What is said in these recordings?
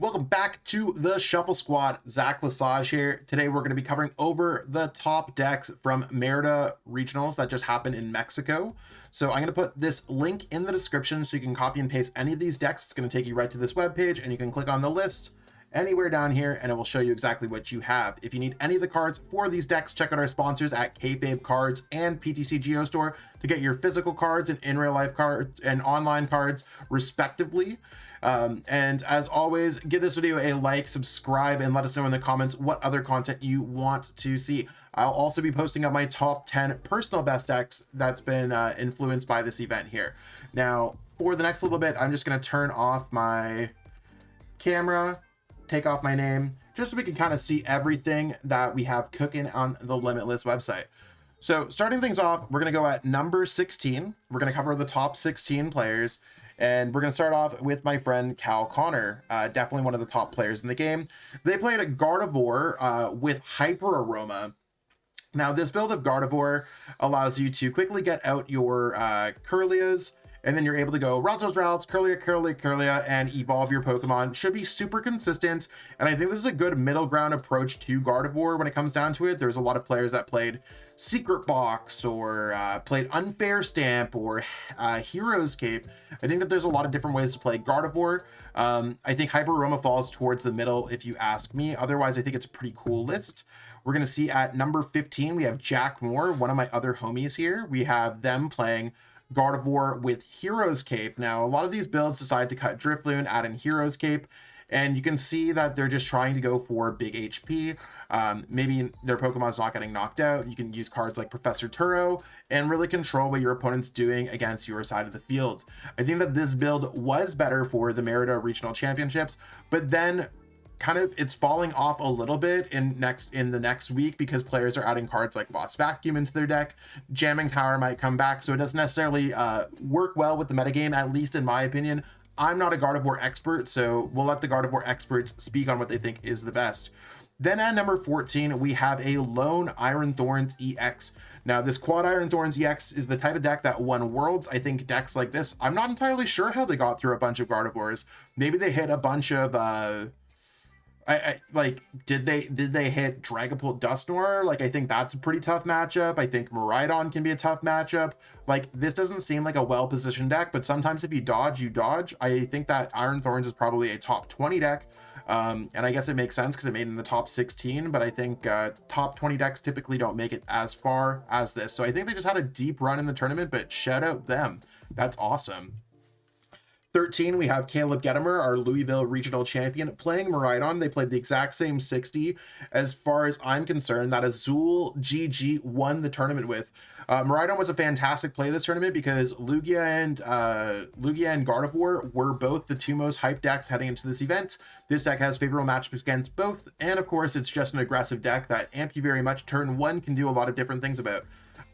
Welcome back to the Shuffle Squad. Zach Lesage here. Today we're going to be covering over the top decks from Merida regionals that just happened in Mexico. So I'm going to put this link in the description so you can copy and paste any of these decks. It's going to take you right to this webpage and you can click on the list anywhere down here and it will show you exactly what you have. If you need any of the cards for these decks, check out our sponsors at Kayfabe Cards and PTC Geostore to get your physical cards and in real life cards and online cards respectively. And as always, give this video a like, subscribe, and let us know in the comments what other content you want to see. I'll also be posting up my top 10 personal best decks that's been influenced by this event here. Now, for the next little bit, I'm just going to turn off my camera, take off my name, just so we can kind of see everything that we have cooking on the Limitless website. So starting things off, we're going to go at number 16. We're going to cover the top 16 players. And we're going to start off with my friend Cal Connor, definitely one of the top players in the game. They played a Gardevoir with Hyper Aroma. Now, this build of Gardevoir allows you to quickly get out your Kirlias, and then you're able to go Routes, Kirlia, and evolve your Pokemon. Should be super consistent, and I think this is a good middle ground approach to Gardevoir when it comes down to it. There's a lot of players that played Secret Box or played Unfair Stamp or Hero's Cape. I think that there's a lot of different ways to play Gardevoir. I think Hyper Aroma falls towards the middle if you ask me. Otherwise, I think it's a pretty cool list. We're going to see at number 15, we have Jack Moore, one of my other homies here. We have them playing Gardevoir with Hero's Cape. Now, a lot of these builds decide to cut Drifloon, add in Hero's Cape, and you can see that they're just trying to go for big HP. Maybe their Pokemon's not getting knocked out. You can use cards like Professor Turo and really control what your opponent's doing against your side of the field. I think that this build was better for the Merida Regional Championships, but then kind of it's falling off a little bit in the next week because players are adding cards like Lost Vacuum into their deck. Jamming Tower might come back, so it doesn't necessarily work well with the metagame, at least in my opinion. I'm not a Gardevoir expert, so we'll let the Gardevoir experts speak on what they think is the best. Then at number 14, we have a lone Iron Thorns EX. Now, this quad Iron Thorns EX is the type of deck that won Worlds. I think decks like this, I'm not entirely sure how they got through a bunch of Gardevoirs. Maybe they hit a bunch of did they hit Dragapult Dousclops? Like, I think that's a pretty tough matchup. I think Miraidon can be a tough matchup. Like, this doesn't seem like a well-positioned deck, but sometimes if you dodge, you dodge. I think that Iron Thorns is probably a top 20 deck. And I guess it makes sense because it made in the top 16, but I think top 20 decks typically don't make it as far as this. So I think they just had a deep run in the tournament, but shout out them. That's awesome. 13, we have Caleb Gettimer, our Louisville regional champion, playing Miraidon. They played the exact same 60. As far as I'm concerned, that Azul GG won the tournament with. Miraidon was a fantastic play this tournament because Lugia and Gardevoir were both the two most hyped decks heading into this event. This deck has favorable matchups against both, and of course, it's just an aggressive deck that amp you very much. Turn 1 can do a lot of different things about.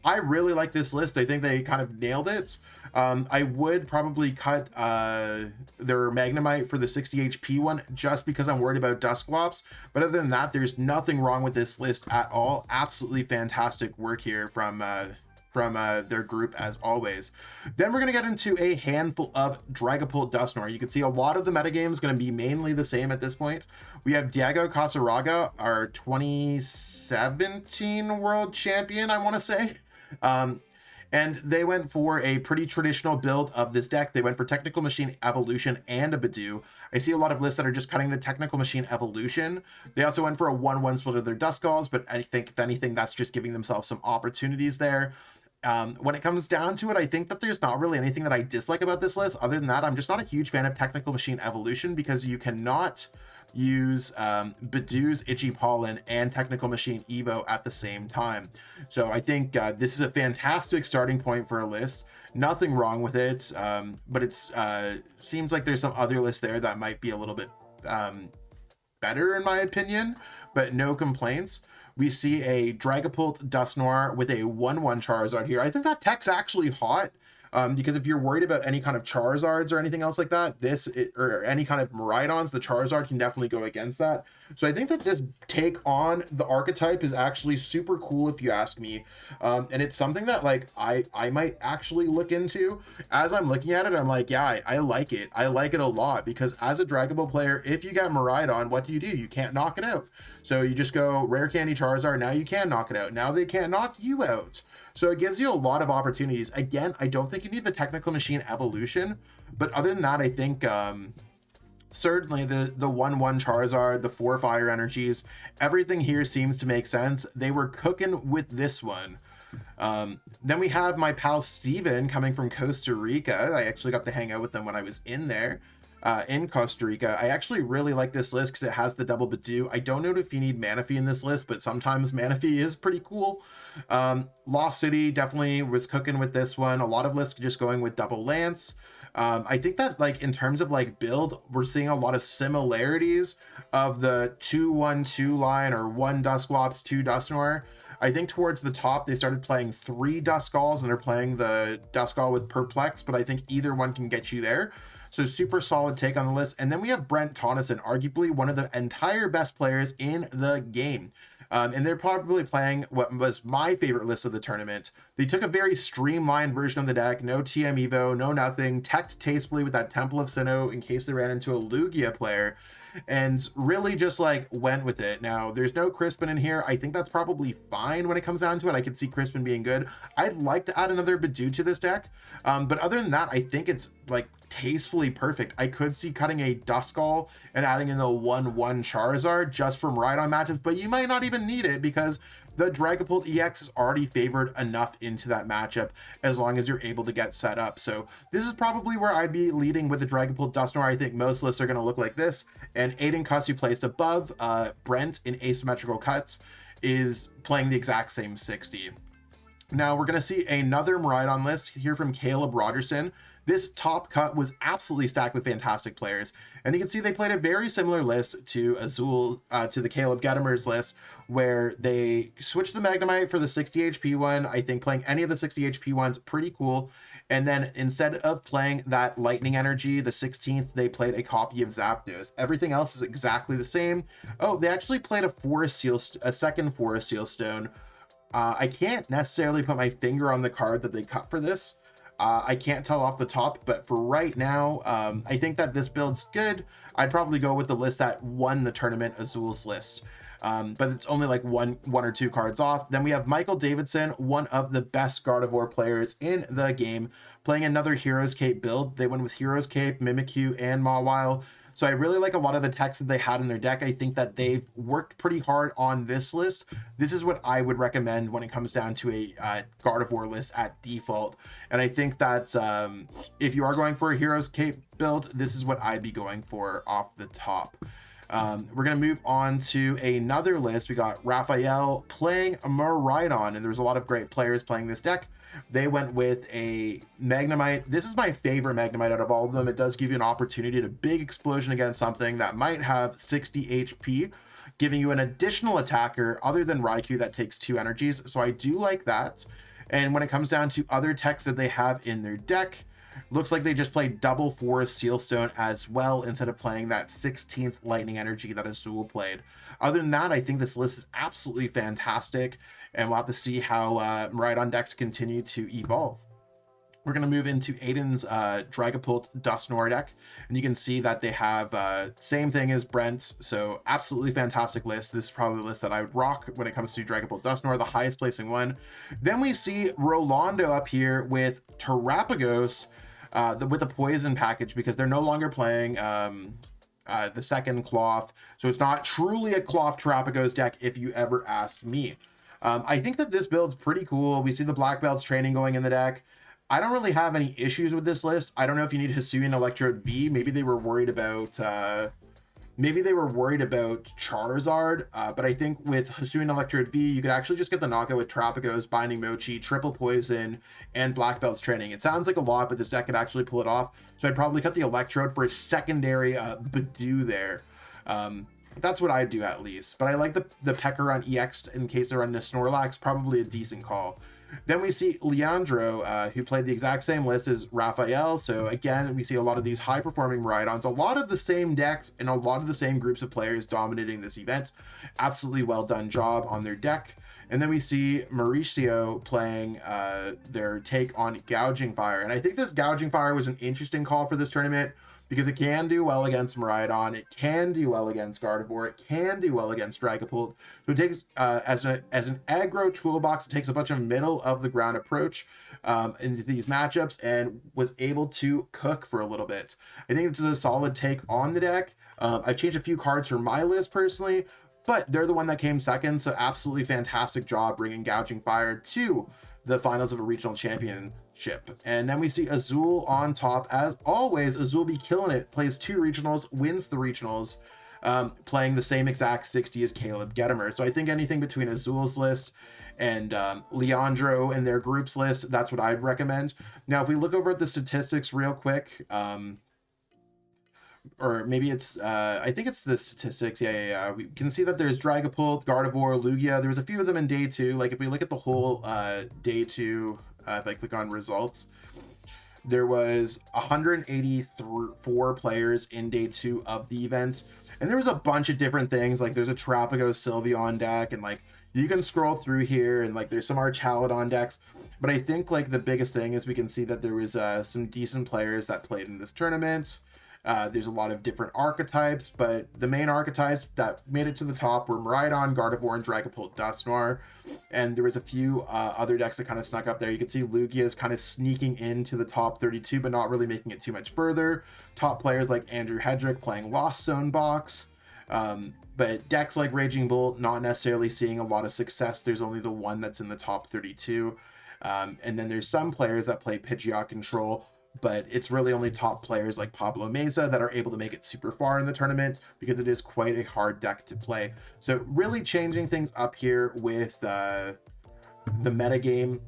I really like this list. I think they kind of nailed it. I would probably cut their Magnemite for the 60 HP one just because I'm worried about Dousclops. But other than that, there's nothing wrong with this list at all. Absolutely fantastic work here from their group as always. Then we're going to get into a handful of Dragapult Dousclops. You can see a lot of the metagame is going to be mainly the same at this point. We have Diego Casaraga, our 2017 world champion, I want to say. And they went for a pretty traditional build of this deck. They went for Technical Machine Evolution and a Badoo. I see a lot of lists that are just cutting the Technical Machine Evolution. They also went for a 1/1 split of their Duscalls, but I think if anything, that's just giving themselves some opportunities there. When it comes down to it, I think that there's not really anything that I dislike about this list. Other than that, I'm just not a huge fan of Technical Machine Evolution because you cannot use Badoo's Itchy Pollen and Technical Machine Evo at the same time. So I think this is a fantastic starting point for a list. Nothing wrong with it, but it's seems like there's some other lists there that might be a little bit better in my opinion, but no complaints. We see a Dragapult Dusknoir with a 1/1 Charizard here. I think that tech's actually hot. because if you're worried about any kind of Charizards or anything else like that, or any kind of Miraidons, the Charizard can definitely go against that. So I think that this take on the archetype is actually super cool if you ask me, and it's something that like I might actually look into. As I'm looking at it, I'm like, yeah, I like it. I like it a lot, because as a Dragapult player, if you get Miraidon, what do? You can't knock it out. So you just go rare candy Charizard. Now you can knock it out. Now they can't knock you out. So it gives you a lot of opportunities. Again, I don't think you need the Technical Machine evolution, but other than that, I think certainly the 1/1 Charizard, the 4 fire energies, everything here seems to make sense. They were cooking with this one. Then we have my pal Steven coming from Costa Rica. I actually got to hang out with them when I was in there. In Costa Rica. I actually really like this list because it has the double Badoo. I don't know if you need Manaphy in this list, but sometimes Manaphy is pretty cool. Lost City definitely was cooking with this one. A lot of lists just going with double Lance. I think that like in terms of like build, we're seeing a lot of similarities of the 2-1-2 line, or 1 Dusclops, 2 Dusknoir. I think towards the top they started playing 3 Duskulls, and they're playing the Duskull with Perplex, but I think either one can get you there. So super solid take on the list. And then we have Brent Tonneson, arguably one of the entire best players in the game. And they're probably playing what was my favorite list of the tournament. They took a very streamlined version of the deck, no TM Evo, no nothing, teched tastefully with that Temple of Sinnoh in case they ran into a Lugia player, and really just like went with it. Now there's no Crispin in here. I think that's probably fine when it comes down to it. I could see Crispin being good. I'd like to add another Badoo to this deck, but other than that, I think it's like tastefully perfect. I could see cutting a Duskull and adding in the 1/1 Charizard just from Ride-On matchups, but you might not even need it because the Dragapult EX is already favored enough into that matchup as long as you're able to get set up. So this is probably where I'd be leading with the Dragapult Dusknoir. I think most lists are going to look like this, and Aiden Cussy placed above Brent in asymmetrical cuts is playing the exact same 60. Now we're going to see another Miraidon list here from Caleb Rogerson. This top cut was absolutely stacked with fantastic players, and you can see they played a very similar list to Azul, to the Caleb Gedimer's list, where they switched the Magnemite for the 60 HP one. I think playing any of the 60 HP ones pretty cool. And then instead of playing that Lightning Energy, the 16th, they played a copy of Zapdos. Everything else is exactly the same. Oh, they actually played a second Forest Seal Stone. I can't necessarily put my finger on the card that they cut for this. I can't tell off the top, but for right now, I think that this build's good. I'd probably go with the list that won the tournament, Azul's list. But it's only like one or two cards off. Then we have Michael Davidson, one of the best Gardevoir players in the game, playing another Heroes Cape build. They went with Heroes Cape, Mimikyu, and Mawile. So I really like a lot of the techs that they had in their deck. I think that they've worked pretty hard on this list. This is what I would recommend when it comes down to a Gardevoir list at default. And I think that if you are going for a Heroes Cape build, this is what I'd be going for off the top. We're going to move on to another list. We got Raphael playing Miraidon, and there's a lot of great players playing this deck. They went with a Magnemite. This is my favorite Magnemite out of all of them. It does give you an opportunity to big explosion against something that might have 60 HP, giving you an additional attacker other than Raikou that takes 2 energies. So I do like that. And when it comes down to other techs that they have in their deck, looks like they just played double Forest Sealstone as well instead of playing that 16th Lightning Energy that Azul played. Other than that, I think this list is absolutely fantastic, and we'll have to see how Miraidon decks continue to evolve. We're going to move into Aiden's Dragapult Dusknoir deck, and you can see that they have same thing as Brent's, so absolutely fantastic list. This is probably the list that I would rock when it comes to Dragapult Dusknoir, the highest placing one. Then we see Rolando up here with Terrapagos, with the poison package, because they're no longer playing the second cloth, so it's not truly a cloth Terrapagos deck if you ever asked me. I think that this build's pretty cool. We see the black belts training going in the deck. I don't really have any issues with this list. I don't know if you need Hisuian Electrode V. Maybe they were worried about Charizard, but I think with Hisuian Electrode V, you could actually just get the knockout with Terrapagos, Binding Mochi, Triple Poison, and Black Belt's Training. It sounds like a lot, but this deck could actually pull it off. So I'd probably cut the Electrode for a secondary Badoo there. That's what I'd do at least. But I like the Pecker on EX in case they're on the Snorlax, probably a decent call. Then we see Leandro, who played the exact same list as Raphael. So again, we see a lot of these high-performing Miraidons, a lot of the same decks, and a lot of the same groups of players dominating this event. Absolutely well done job on their deck. And then we see Mauricio playing their take on Gouging Fire. And I think this Gouging Fire was an interesting call for this tournament, because it can do well against Miraidon, it can do well against Gardevoir, it can do well against Dragapult. So it takes, as an aggro toolbox, it takes a bunch of middle of the ground approach into these matchups, and was able to cook for a little bit. I think it's a solid take on the deck. I've changed a few cards for my list personally, but they're the one that came second, so absolutely fantastic job bringing Gouging Fire to the finals of a regional championship. And then we see Azul on top. As always, Azul be killing it, plays 2 regionals, wins the regionals, playing the same exact 60 as Caleb Gedimer. So I think anything between Azul's list and Leandro and their group's list, that's what I'd recommend. Now, if we look over at the statistics real quick, or maybe it's, I think it's the statistics. Yeah. We can see that there's Dragapult, Gardevoir, Lugia. There's a few of them in day 2. Like if we look at the whole day 2, if I click on results, there was 184 players in day 2 of the events. And there was a bunch of different things. Like there's a Tropico Sylveon deck, and like you can scroll through here, and like there's some Archaludon decks. But I think like the biggest thing is we can see that there was some decent players that played in this tournament. There's a lot of different archetypes, but the main archetypes that made it to the top were Miraidon, Gardevoir, and Dragapult Dousclops. And there was a few other decks that kind of snuck up there. You can see Lugia is kind of sneaking into the top 32, but not really making it too much further. Top players like Andrew Hedrick playing Lost Zone Box. But decks like Raging Bolt, not necessarily seeing a lot of success. There's only the one that's in the top 32. And then there's some players that play Pidgeot Control, but it's really only top players like Pablo Meza that are able to make it super far in the tournament, because it is quite a hard deck to play. So really changing things up here with the metagame.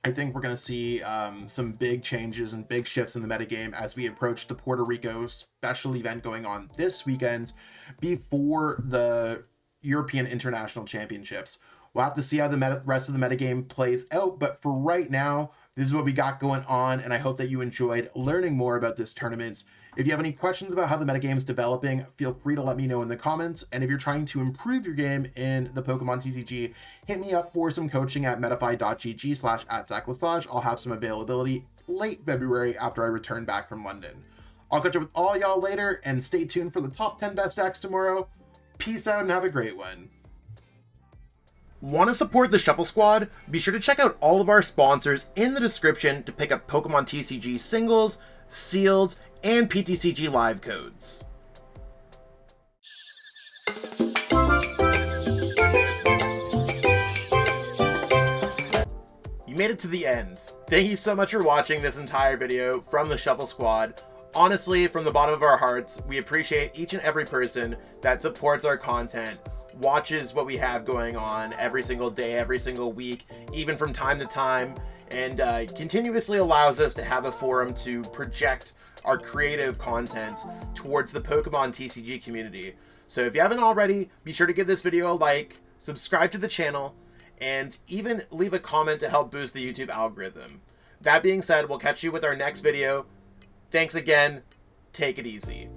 I think we're going to see some big changes and big shifts in the metagame as we approach the Puerto Rico special event going on this weekend before the European International Championships. We'll have to see how the rest of the metagame plays out, but for right now, this is what we got going on, and I hope that you enjoyed learning more about this tournament. If you have any questions about how the metagame is developing, feel free to let me know in the comments. And if you're trying to improve your game in the Pokemon TCG, hit me up for some coaching at metafy.gg/@ZachLassage. I'll have some availability late February after I return back from London. I'll catch up with all y'all later, and stay tuned for the top 10 best decks tomorrow. Peace out and have a great one. Want to support the Shuffle Squad? Be sure to check out all of our sponsors in the description to pick up Pokemon TCG singles, sealed, and PTCG live codes. You made it to the end. Thank you so much for watching this entire video from the Shuffle Squad. Honestly, from the bottom of our hearts, we appreciate each and every person that supports our content, watches what we have going on every single day, every single week, even from time to time, and continuously allows us to have a forum to project our creative content towards the Pokemon TCG community. So if you haven't already, be sure to give this video a like, subscribe to the channel, and even leave a comment to help boost the YouTube algorithm. That being said, we'll catch you with our next video. Thanks again. Take it easy.